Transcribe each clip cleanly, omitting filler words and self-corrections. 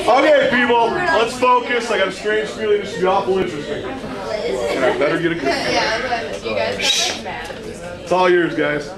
Okay, people, let's focus. I got a strange feeling this should be awful interesting. And I better get a grip. You guys got It's all yours, guys.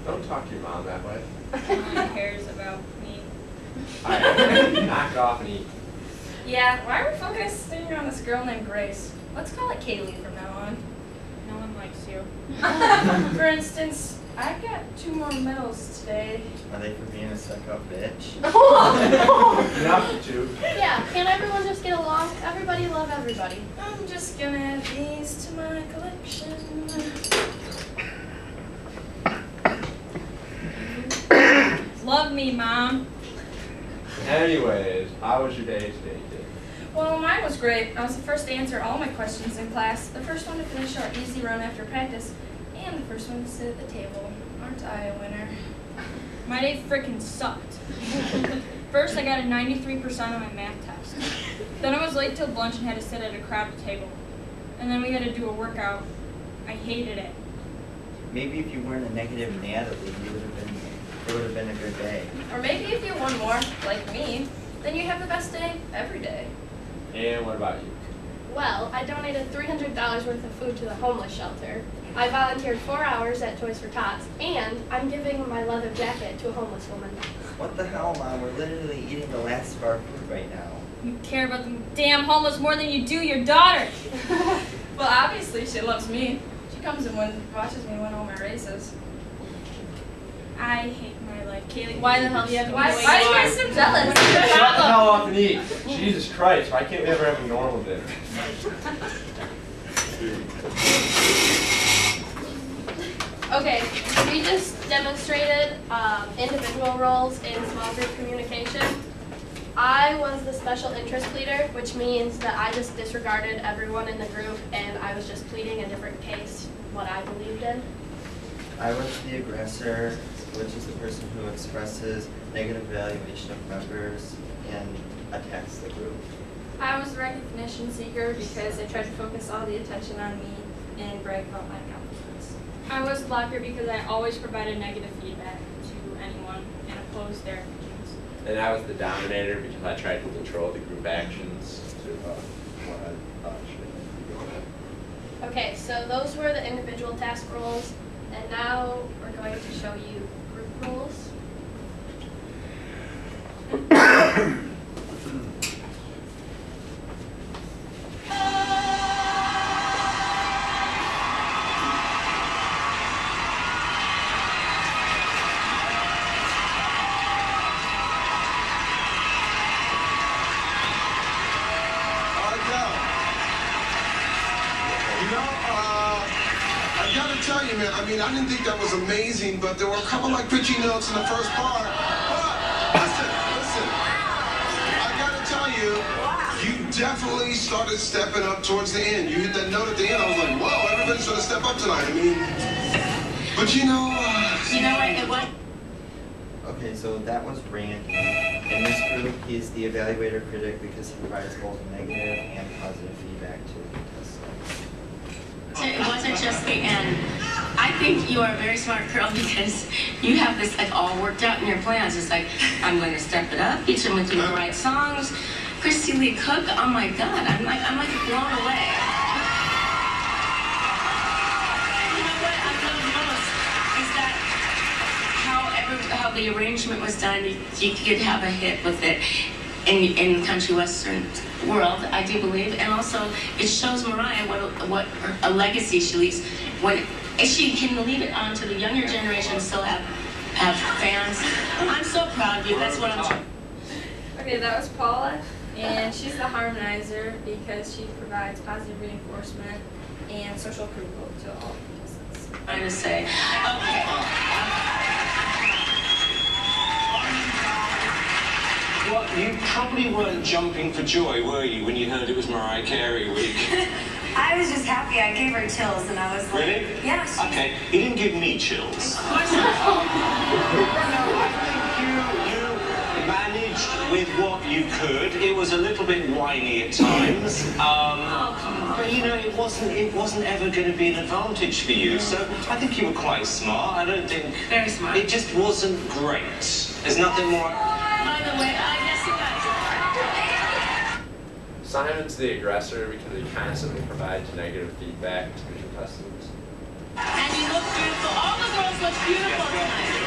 Don't talk to your mom that way. Who cares about me? Alright, knock it off and eat. Yeah, why are we focusing on this girl named Grace? Let's call it Kaylee from now on. No one likes you. For instance, I got 2 more medals today. Are they for being a stuck-up bitch? Enough for 2. Yeah, can't everyone just get along? Everybody love everybody. I'm just gonna add these to my collection. Love me, Mom. Anyways, how was your day today, kid? Well, mine was great. I was the first to answer all my questions in class, the first one to finish our easy run after practice, and the first one to sit at the table. Aren't I a winner? My day frickin' sucked. First, I got a 93% on my math test. Then I was late till lunch and had to sit at a crowded table. And then we had to do a workout. I hated it. Maybe if you weren't a negative Natalie, it would have been a good day. Or maybe if you won more, like me, then you have the best day every day. And what about you? Well, I donated $300 worth of food to the homeless shelter. I volunteered 4 hours at Toys for Tots, and I'm giving my leather jacket to a homeless woman. What the hell, Mom? We're literally eating the last of our food right now. You care about the damn homeless more than you do your daughter. Well, obviously she loves me. She comes and watches me win all my races. I hate my life. Kaylee, why the hell do you have to Why are you guys so jealous? What's your Shut the problem? hell up and eat. Jesus Christ, why can't we ever have a normal dinner? Okay, we just demonstrated individual roles in small group communication. I was the special interest leader, which means that I just disregarded everyone in the group and I was just pleading a different case, what I believed in. I was the aggressor, which is the person who expresses negative evaluation of members and attacks the group. I was the recognition seeker because I tried to focus all the attention on me and brag about my accomplishments. I was the blocker because I always provided negative feedback to anyone and opposed their opinions. And I was the dominator because I tried to control the group actions to what I thought should be going on. Okay, so those were the individual task roles, and now we're going to show you group roles. I mean, I didn't think that was amazing, but there were a couple like pitchy notes in the first part. But listen, I gotta tell you, you definitely started stepping up towards the end. You hit that note at the end, I was like, whoa, everybody's gonna step up tonight. I mean, but you know what, it was. Okay, so that was Randy. In this group, he's the evaluator critic because he provides both negative and positive feedback to the contestants. It wasn't just the end. I think you are a very smart girl because you have this like all worked out in your plans. It's like, I'm going to step it up, each of them do the right songs. Christy Lee Cook, oh my God, I'm like blown away. You know what I love most is that how the arrangement was done. You could have a hit with it in the country western world, I do believe, and also it shows Mariah what a legacy she leaves when she can leave it on to the younger generation, still have fans. I'm so proud of you. That's what I'm trying. Okay, that was Paula, and she's the harmonizer because she provides positive reinforcement and social approval to all contestants. I'm trying to say. Okay. Well, you probably weren't jumping for joy, were you, when you heard it was Mariah Carey week? I I was just happy. I gave her chills, and I was like, really? yeah. She... Okay, he didn't give me chills. No, I think you managed with what you could. It was a little bit whiny at times, but you know, it wasn't ever going to be an advantage for you. So I think you were quite smart. I don't think Very smart. It just wasn't great. There's nothing more. By the way, I guess you guys Simon's the aggressor because he constantly provides negative feedback to his contestants. And you look beautiful. All the girls look beautiful tonight.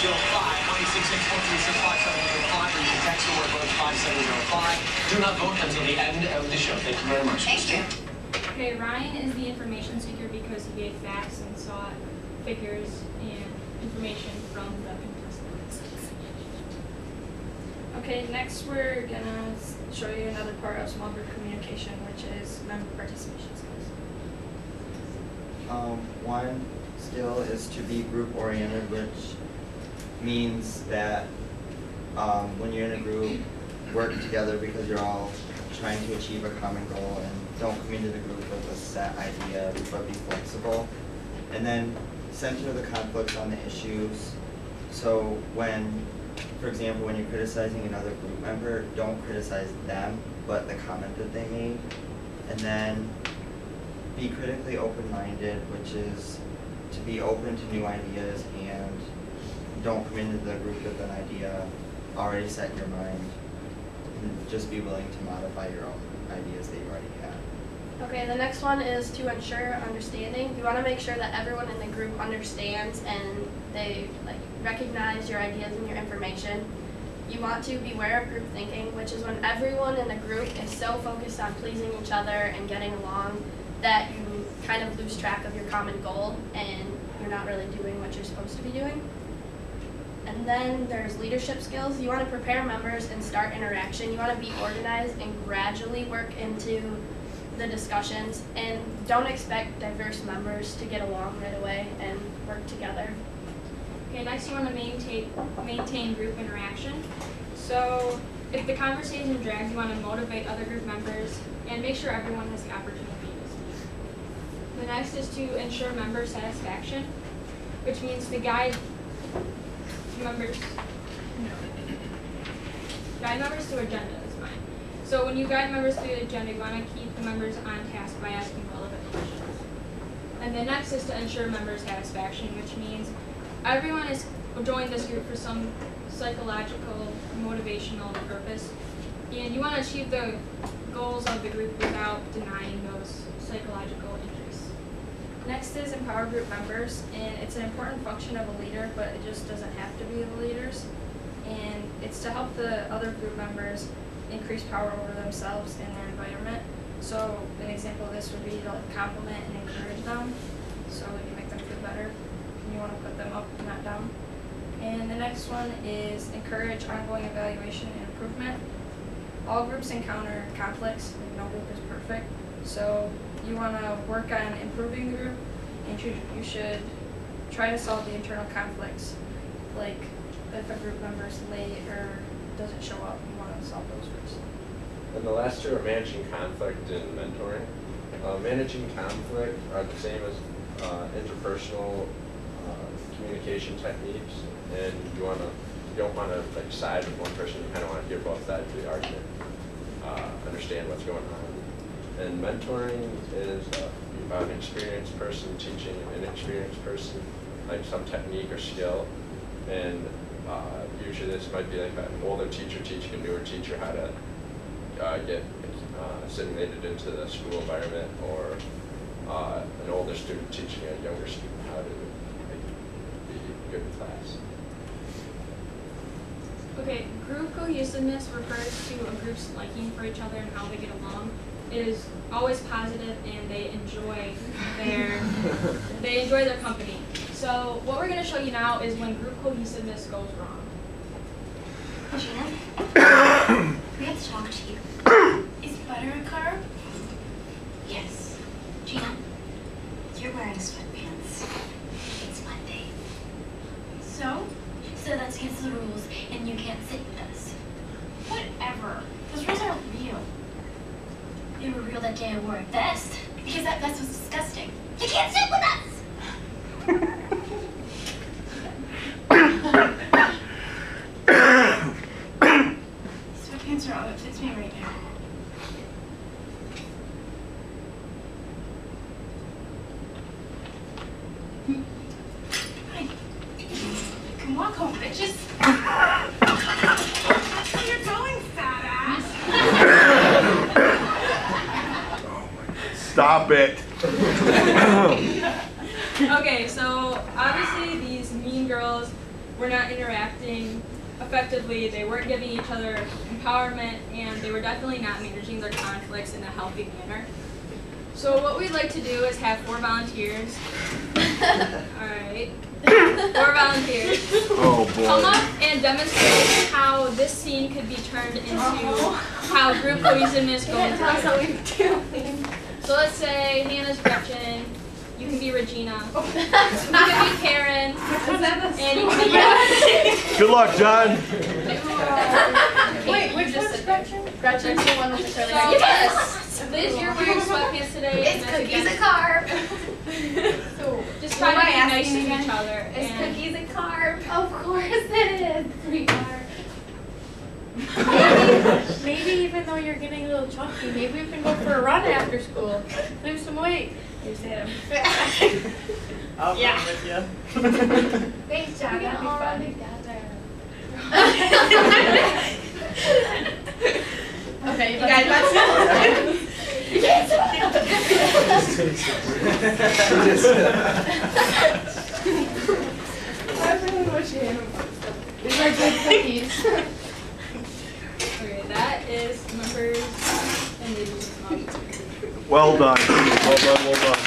1-866-1465-705. Do not vote until the end of the show. Thank you very much. Thank you. Okay, Ryan is the information seeker because he gave facts and sought figures and information from the contestants. Okay, next we're gonna show you another part of small group communication, which is member participation skills. One skill is to be group oriented, which means that when you're in a group, work together because you're all trying to achieve a common goal, and don't come into the group with a set idea, but be flexible. And then center the conflicts on the issues. So when, for example, when you're criticizing another group member, don't criticize them, but the comment that they made. And then be critically open-minded, which is to be open to new ideas, and don't come into the group with an idea already set in your mind. And just be willing to modify your own ideas that you already have. Okay, the next one is to ensure understanding. You want to make sure that everyone in the group understands and they recognize your ideas and your information. You want to beware of group thinking, which is when everyone in the group is so focused on pleasing each other and getting along that you kind of lose track of your common goal and you're not really doing what you're supposed to be doing. And then there's leadership skills. You want to prepare members and start interaction. You want to be organized and gradually work into the discussions, and don't expect diverse members to get along right away and work together. Okay, next you want to maintain group interaction. So if the conversation drags, you want to motivate other group members and make sure everyone has the opportunity to speak. The next is to ensure member satisfaction, which means to guide members to agenda is fine. So when you guide members through the agenda, you want to keep the members on task by asking relevant questions. And the next is to ensure member satisfaction, which means everyone is joined this group for some psychological, motivational purpose. And you want to achieve the goals of the group without denying those psychological interests. Next is empower group members, and it's an important function of a leader, but it just doesn't have to be the leaders. And it's to help the other group members increase power over themselves and their environment. So an example of this would be to compliment and encourage them, so you make them feel better. And you want to put them up, not down. And the next one is encourage ongoing evaluation and improvement. All groups encounter conflicts, and no group is perfect. So you want to work on improving the group, and you should try to solve the internal conflicts. Like if a group member is late or doesn't show up, you want to solve those first. And the last two are managing conflict and mentoring. Managing conflict are the same as interpersonal communication techniques, and you don't want to side with one person. You kind of want to hear both sides of the argument, understand what's going on. And mentoring is about an experienced person teaching an inexperienced person some technique or skill, and usually this might be like an older teacher teaching a newer teacher how to get assimilated into the school environment, or an older student teaching a younger student how to be good in class. Okay, group cohesiveness refers to a group's liking for each other and how they get along. It is always positive, and they enjoy their company. So what we're going to show you now is when group cohesiveness goes wrong. Gina, we have to talk to you. Is butter a carb? Yes. Gina, you're wearing sweatpants. It's Monday. So that's against the rules, and you can't sit with us. Whatever. Those real that day I wore a vest. Because that vest was disgusting. You can't sit with us! These sweatpants are all that fits me right now. Fine. You can walk home, bitches. That's where you're going, fat ass. Stop it. Okay, so obviously these mean girls were not interacting effectively. They weren't giving each other empowerment, and they were definitely not managing their conflicts in a healthy manner. So what we'd like to do is have 4 volunteers. Alright. 4 volunteers. Oh Come boy. up and demonstrate how this scene could be turned into how group cohesiveness goes. Tell us how we're doing. So let's say Hannah's Gretchen. You can be Regina. You can be Karen. And you can be Good luck, John. Wait, which one's Gretchen? Gretchen's the one with the curly hair. So, Yes! Liz, you're wearing sweatpants today. It's and that's cookies against- a carb. Just try to be nice to each other. Is and- cookies a carb? Of course it is, sweetheart. Maybe even though you're getting a little chunky, maybe we can go for a run after school. Lose some weight. Here's Adam. I'll Yeah. run with you. Thanks, John. That'd be fun. Okay, you guys, let's go. You can't sit I really wish you had them. These are good cookies. Okay, that is members and ladies. Well done. Well done, well done.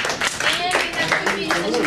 And we have cookies.